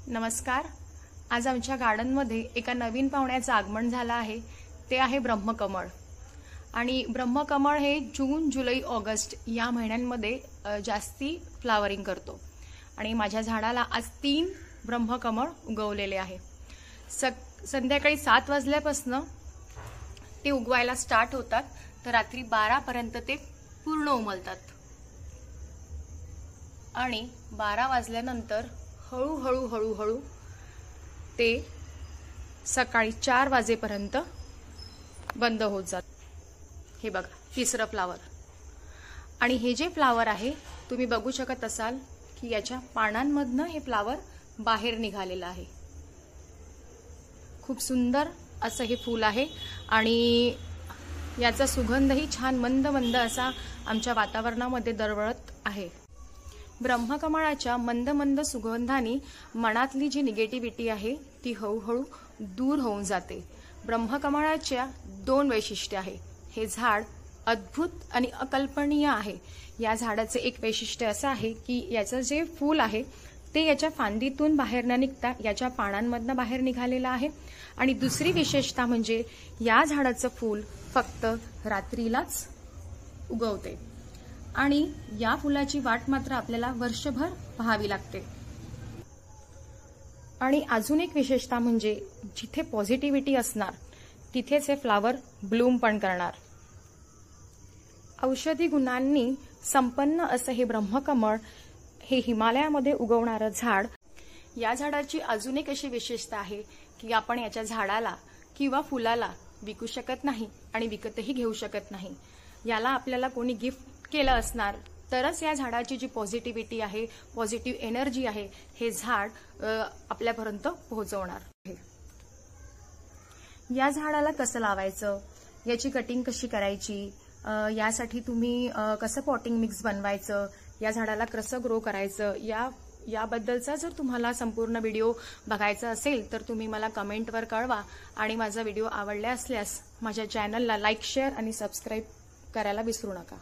नमस्कार। आज आमच्या गार्डनमध्ये एका नवीन पाहुण्याचं आगमन झालं आहे। ते आहे ब्रह्मकमळ। आणि ब्रह्मकमळ हे जून, जुलै, ऑगस्ट या महिन्यांमध्ये जास्ती फ्लावरिंग करतो। आणि माझ्या झाडाला आज 3 ब्रह्मकमळ उगवलेले आहे। संध्याकाळी 7 वाजल्यापासून ते उगवायला स्टार्ट होतात तर रात्री 12 पर्यंत ते पूर्ण उमलतात। आणि 12 वाजल्यानंतर हळू ते सकाळी 4 वाजेपर्यंत बंद होत जातात। हे बघा, तिसरं फ्लावर। आणि हे जे फ्लावर आहे तुम्ही बघू शकत असाल की याच्या पानांमधनं हे फ्लावर बाहेर निघालेलं आहे। खूप सुंदर असं हे फूल आहे आणि याचा सुगंधही छान मंद मंद असा आमच्या वातावरणामध्ये दरवळत आहे। ब्रह्मकमळाच्या मंद मंद सुगंधाने मनातली जी निगेटिव्हिटी आहे ती हळूहळू दूर होऊन जाते। ब्रह्मकमळाच्या 2 वैशिष्ट्ये आहे। हे झाड अद्भुत आणि अकल्पनीय आहे। या झाडाचे एक वैशिष्ट्य असं आहे की याचं जे फूल आहे ते याच्या फांदीतून बाहेर न निघता याच्या पानांमधनं बाहेर निघालेलं आहे। आणि दुसरी विशेषता म्हणजे या झाडाचं फूल फक्त रात्रीलाच उगवते आणि या फुलाची वाट मात्र आपल्याला वर्षभर पाहावी लागते। आणि अजून एक विशेषता म्हणजे जिथे पॉझिटिव्हिटी असणार तिथेच हे फ्लावर ब्लूम पण करणार। औषधी गुणांनी संपन्न असं हे ब्रह्मकमळ हे हिमालयामध्ये उगवणारं झाड। या झाडाची अजून एक अशी विशेषता आहे की आपण याच्या झाडाला किंवा फुलाला विकू शकत नाही आणि विकतही घेऊ शकत नाही। याला आपल्याला कोणी गिफ्ट केलं असणार तरच या झाडाची जी पॉझिटिव्हिटी आहे, पॉझिटिव्ह एनर्जी आहे, हे झाड आपल्यापर्यंत पोहोचवणार आहे। या झाडाला कसं लावायचं, याची कटिंग कशी करायची, यासाठी तुम्ही कसं पॉटिंग मिक्स बनवायचं, या झाडाला कसं ग्रो करायचं, याबद्दलचा जर तुम्हाला संपूर्ण व्हिडिओ बघायचा असेल तर तुम्ही मला कमेंटवर कळवा। आणि माझा व्हिडिओ आवडला असल्यास माझ्या चॅनलला लाईक, शेअर आणि सबस्क्राईब करायला विसरू नका।